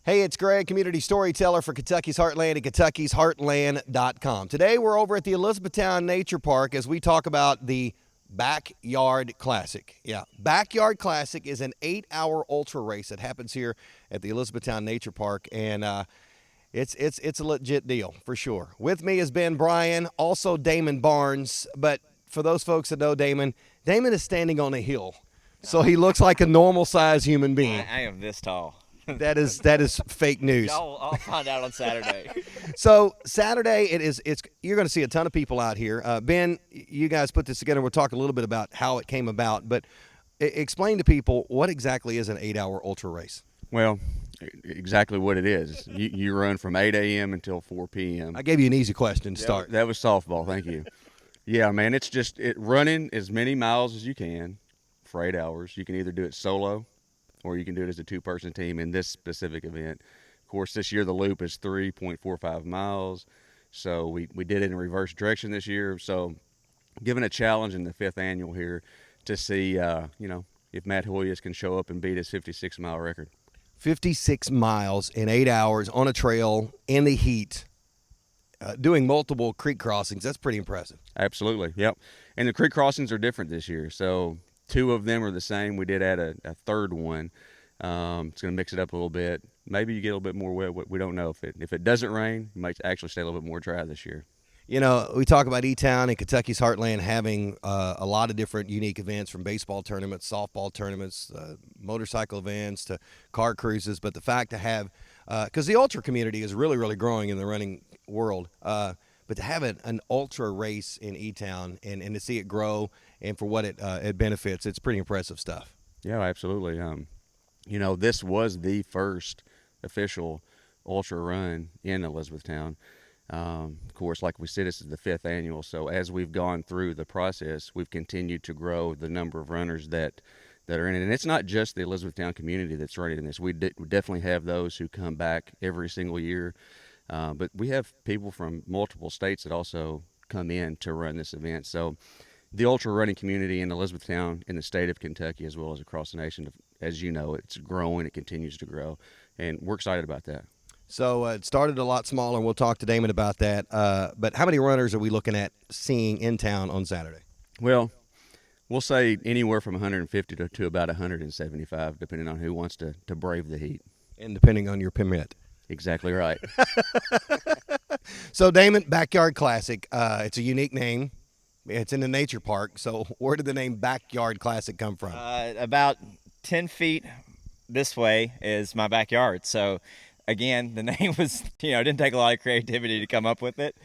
Hey, it's Greg, community storyteller for Kentucky's Heartland at kentuckysheartland.com. Today we're over at the Elizabethtown Nature Park as we talk about the Backyard Classic. Yeah, Backyard Classic is an 8-hour ultra race that happens here at the Elizabethtown Nature Park, and it's a legit deal for sure. With me has been Bryan, also Damon Barnes, but for those folks that know Damon is standing on a hill, so he looks like a normal-sized human being. I am this tall. That is fake news. I'll find out on Saturday. So Saturday, you're going to see a ton of people out here. Ben, you guys put this together. We'll talk a little bit about how it came about, but explain to people what exactly is an 8-hour ultra race. Well, exactly what it is. You run from 8 a.m. until 4 p.m. I gave you an easy question to start. That was softball. Thank you. Yeah, man, it's just running as many miles as you can for 8 hours. You can either do it solo, or you can do it as a two-person team in this specific event. Of course, this year the loop is 3.45 miles, so we did it in reverse direction this year. So given a challenge in the 5th annual here to see, if Matt Hoyas can show up and beat his 56-mile record. 56 miles in 8 hours on a trail in the heat, doing multiple creek crossings. That's pretty impressive. Absolutely, yep. And the creek crossings are different this year, so 2 of them are the same. We did add a third one. It's going to mix it up a little bit. Maybe you get a little bit more wet. We don't know. If it doesn't rain, it might actually stay a little bit more dry this year. You know, we talk about E-Town and Kentucky's Heartland having a lot of different unique events, from baseball tournaments, softball tournaments, motorcycle events to car cruises. But the fact to have, because the ultra community is really, really growing in the running world, but to have an ultra race in E-Town and to see it grow and for what it benefits, it's pretty impressive stuff. Yeah, absolutely. This was the first official ultra run in Elizabethtown. Of course, like we said, this is the 5th annual. So as we've gone through the process, we've continued to grow the number of runners that are in it. And it's not just the Elizabethtown community that's running in this. We definitely have those who come back every single year. But we have people from multiple states that also come in to run this event. So the ultra running community in Elizabethtown, in the state of Kentucky, as well as across the nation, as you know, it's growing. It continues to grow. And we're excited about that. So it started a lot smaller, and we'll talk to Damon about that. But how many runners are we looking at seeing in town on Saturday? Well, we'll say anywhere from 150 to about 175, depending on who wants to brave the heat. And depending on your permit. Exactly right. So, Damon, Backyard Classic. It's a unique name. It's in the nature park. So where did the name Backyard Classic come from? About 10 feet this way is my backyard. So, again, the name was, it didn't take a lot of creativity to come up with it.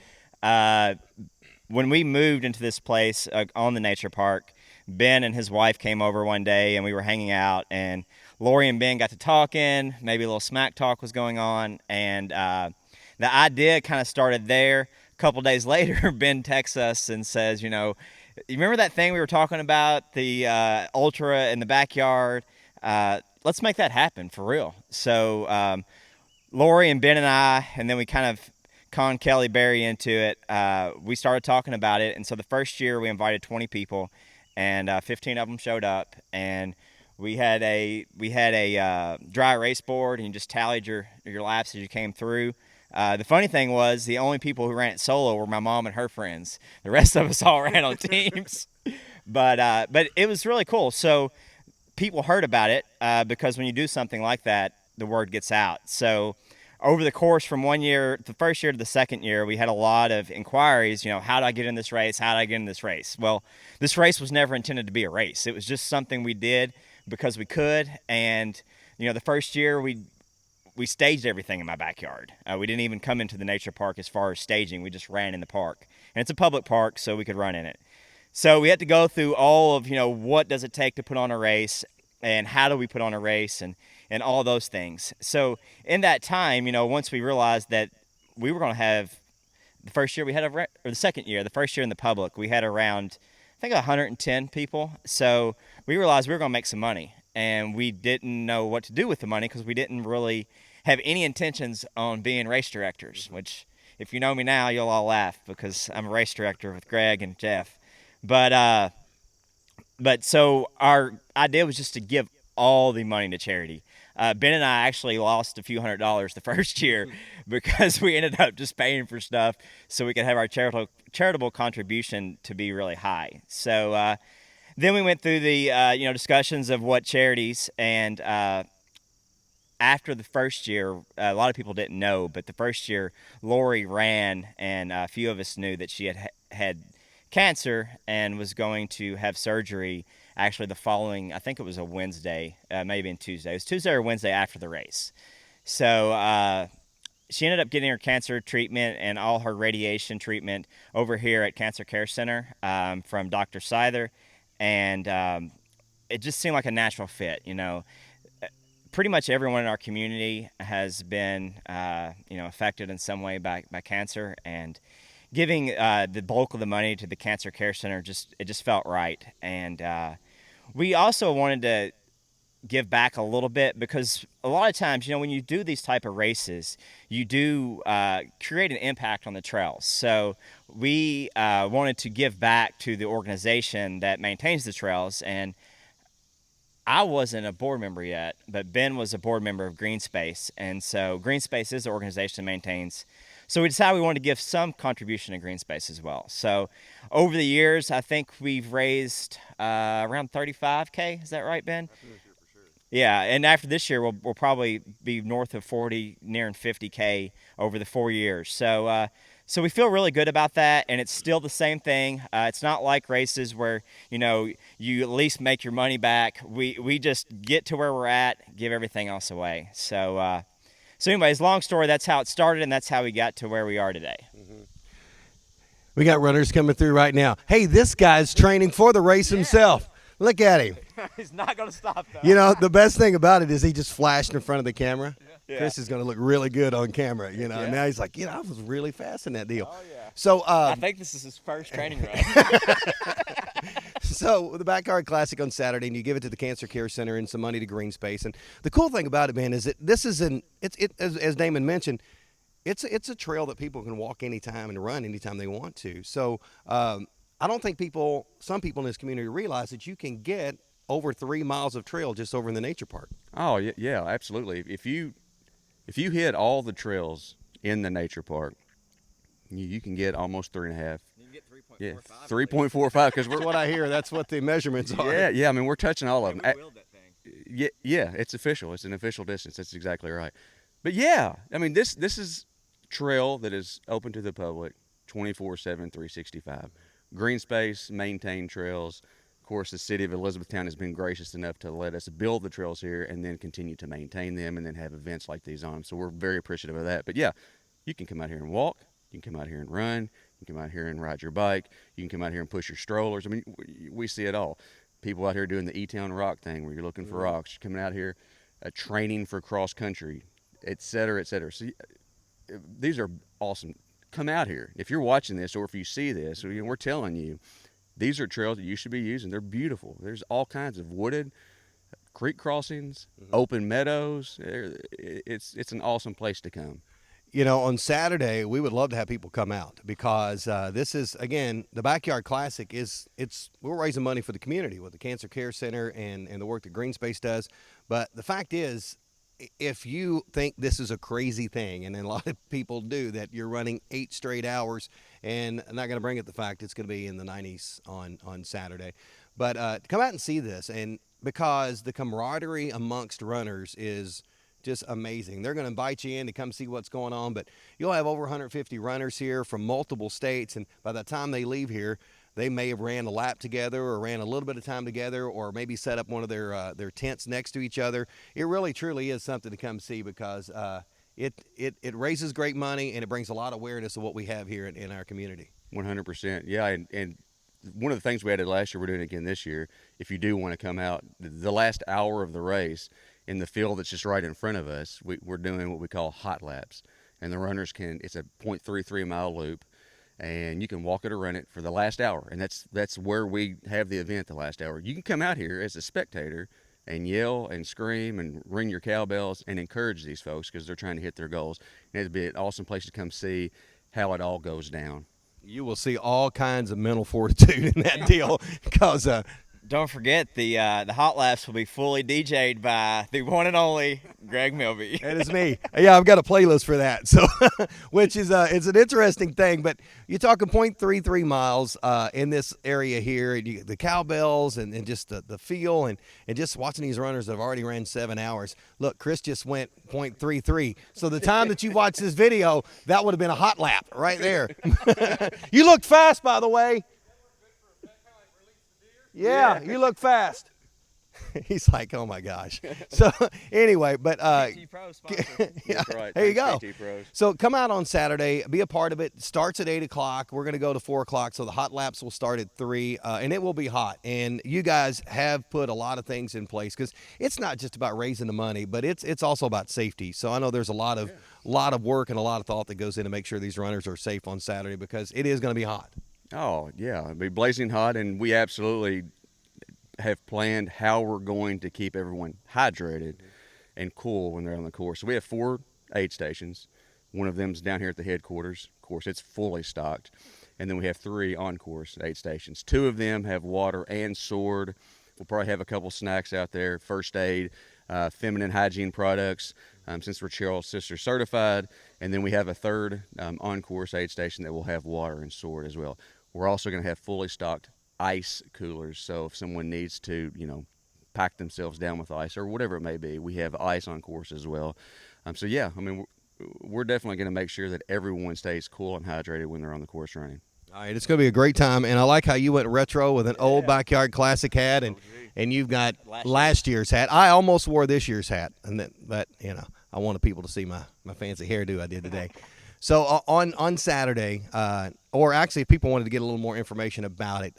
When we moved into this place on the nature park, Ben and his wife came over one day, and we were hanging out, and Lori and Ben got to talking. Maybe a little smack talk was going on, and the idea kind of started there. A couple days later, Ben texts us and says, you remember that thing we were talking about, the ultra in the backyard? Let's make that happen for real. So Lori and Ben and I, and then we kind of conned Kelly Berry into it. We started talking about it, and so the first year we invited 20 people, and 15 of them showed up, and we had a dry race board, and you just tallied your laps as you came through. The funny thing was, the only people who ran it solo were my mom and her friends. The rest of us all ran on teams. But it was really cool. So people heard about it because when you do something like that, the word gets out. So over the course from one year, the first year to the second year, we had a lot of inquiries, how do I get in this race? How do I get in this race? Well, this race was never intended to be a race. It was just something we did because we could. And, the first year we staged everything in my backyard. We didn't even come into the nature park as far as staging. We just ran in the park. And it's a public park, so we could run in it. So we had to go through all of, what does it take to put on a race, and how do we put on a race, and all those things. So in that time, once we realized that we were going to have, the first year we had, or the second year, the first year in the public, we had around, I think 110 people. So we realized we were going to make some money, and we didn't know what to do with the money because we didn't really have any intentions on being race directors, which if you know me now, you'll all laugh because I'm a race director with Greg and Jeff. But so our idea was just to give all the money to charity. Ben and I actually lost a few $100s the first year because we ended up just paying for stuff so we could have our charitable contribution to be really high. So then we went through the discussions of what charities, and after the first year, a lot of people didn't know, but the first year, Lori ran, and a few of us knew that she had cancer and was going to have surgery actually the following, I think it was a Wednesday, maybe in Tuesday. It was Tuesday or Wednesday after the race. So she ended up getting her cancer treatment and all her radiation treatment over here at Cancer Care Center from Dr. Seither, and it just seemed like a natural fit, Pretty much everyone in our community has been, affected in some way by cancer, and giving the bulk of the money to the Cancer Care Center just felt right. And we also wanted to give back a little bit, because a lot of times, when you do these type of races, you do create an impact on the trails. So we wanted to give back to the organization that maintains the trails, and I wasn't a board member yet, but Ben was a board member of Green Space, and so Green Space is the organization that maintains. So we decided we wanted to give some contribution to Green Space as well. So over the years, I think we've raised around $35K. Is that right, Ben? For sure. Yeah, and after this year, we'll probably be north of 40, nearing 50K over the 4 years. So we feel really good about that, and it's still the same thing. It's not like races where you at least make your money back. We just get to where we're at, give everything else away. So anyways, long story. That's how it started, and that's how we got to where we are today. Mm-hmm. We got runners coming through right now. Hey, this guy's training for the race himself. Look at him. He's not going to stop, though. The best thing about it is he just flashed in front of the camera. Yeah. Chris is going to look really good on camera, Yeah. Now he's like, I was really fast in that deal. Oh, yeah. So I think this is his first training run. So the Backyard Classic on Saturday, and you give it to the Cancer Care Center and some money to Green Space. And the cool thing about it, man, is that this is as Damon mentioned, it's a trail that people can walk anytime and run anytime they want to. So I don't think some people in this community realize that you can get over 3 miles of trail just over in the nature park. Oh yeah, absolutely. If you hit all the trails in the nature park, you can get almost 3.5. You can get 3.45. Yeah, 3.45 because That's what I hear. That's what the measurements are. Yeah. I mean, we're touching all of them. We wheeled that thing. Yeah, it's official. It's an official distance. That's exactly right. But yeah, I mean, this is trail that is open to the public 24/7, 365. Green Space maintained trails. Of course, the city of Elizabethtown has been gracious enough to let us build the trails here and then continue to maintain them and then have events like these on them. So we're very appreciative of that. But yeah, you can come out here and walk. You can come out here and run. You can come out here and ride your bike. You can come out here and push your strollers. I mean, we see it all. People out here doing the E-Town Rock thing where you're looking for rocks. You're coming out here training for cross country, et cetera, et cetera. So these are awesome. Come out here. If you're watching this or if you see this, we're telling you, these are trails that you should be using. They're beautiful. There's all kinds of wooded creek crossings, open meadows. It's an awesome place to come. On Saturday, we would love to have people come out because this is, again, the Backyard Classic we're raising money for the community with the Cancer Care Center and the work that Green Space does. But the fact is, if you think this is a crazy thing, and a lot of people do, that you're running 8 straight hours, and I'm not going to bring up the fact it's going to be in the 90s on Saturday, but come out and see this, and because the camaraderie amongst runners is just amazing. They're going to invite you in to come see what's going on, but you'll have over 150 runners here from multiple states, and by the time they leave here, they may have ran a lap together or ran a little bit of time together or maybe set up one of their tents next to each other. It really, truly is something to come see because it raises great money and it brings a lot of awareness of what we have here in our community. 100%. Yeah, and one of the things we added last year, we're doing again this year, if you do want to come out, the last hour of the race in the field that's just right in front of us, we're doing what we call hot laps. And the runners it's a 0.33 mile loop. And you can walk it or run it for the last hour, and that's where we have the event the last hour. You can come out here as a spectator and yell and scream and ring your cowbells and encourage these folks because they're trying to hit their goals. And it'd be an awesome place to come see how it all goes down. You will see all kinds of mental fortitude in that deal because Don't forget the hot laps will be fully DJ'd by the one and only Greg Milby. That is me. Yeah, I've got a playlist for that. So, which is it's an interesting thing. But you're talking 0.33 miles in this area here, and the cowbells and just the feel and just watching these runners that have already ran 7 hours. Look, Chris just went 0.33. So the time that you watch this video, that would have been a hot lap right there. You look fast, by the way. Yeah, you look fast. He's like, oh my gosh. So anyway, but yeah, right. there you go. PT Pros. So come out on Saturday, be a part of it. It starts at 8 o'clock. We're going to go to 4 o'clock. So the hot laps will start at 3, and it will be hot. And you guys have put a lot of things in place because it's not just about raising the money, but it's also about safety. So I know there's a lot of work and a lot of thought that goes in to make sure these runners are safe on Saturday because it is going to be hot. Oh, yeah. It'll be blazing hot, and we absolutely have planned how we're going to keep everyone hydrated and cool when they're on the course. So we have 4 aid stations. One of them's down here at the headquarters. Of course, it's fully stocked. And then we have 3 on-course aid stations. 2 of them have water and sword. We'll probably have a couple snacks out there, first aid, feminine hygiene products, since we're Cheryl's Sister certified. And then we have a 3rd on-course aid station that will have water and sword as well. We're also going to have fully stocked ice coolers. So if someone needs to, pack themselves down with ice or whatever it may be, we have ice on course as well. So yeah, I mean, we're definitely going to make sure that everyone stays cool and hydrated when they're on the course running. All right, it's going to be a great time, and I like how you went retro with an old Backyard Classic hat, and you've got last year's hat. I almost wore this year's hat, but I wanted people to see my fancy hairdo I did today. So on Saturday, or actually if people wanted to get a little more information about it,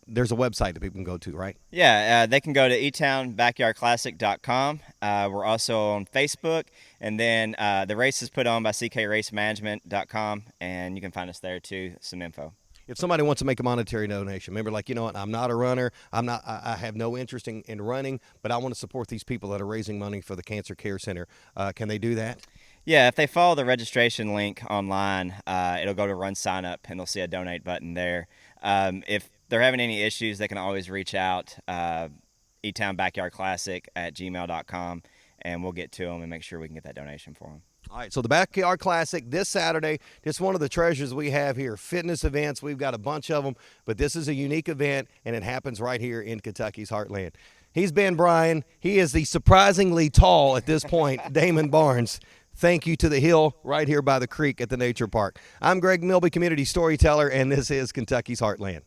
there's a website that people can go to, right? Yeah, they can go to etownbackyardclassic.com. We're also on Facebook, and then the race is put on by ckracemanagement.com, and you can find us there too, some info. If somebody wants to make a monetary donation, remember, like, I'm not a runner. I have no interest in running, but I want to support these people that are raising money for the Cancer Care Center. Can they do that? Yeah, if they follow the registration link online, it'll go to Run Sign Up, and they'll see a donate button there. If they're having any issues, they can always reach out, etownbackyardclassic@gmail.com, and we'll get to them and make sure we can get that donation for them. All right, so the Backyard Classic this Saturday, just one of the treasures we have here. Fitness events, we've got a bunch of them, but this is a unique event, and it happens right here in Kentucky's Heartland. He's been Bryan. He is the surprisingly tall, at this point, Damon Barnes. Thank you to the hill right here by the creek at the nature park. I'm Greg Milby, community storyteller, and this is Kentucky's Heartland.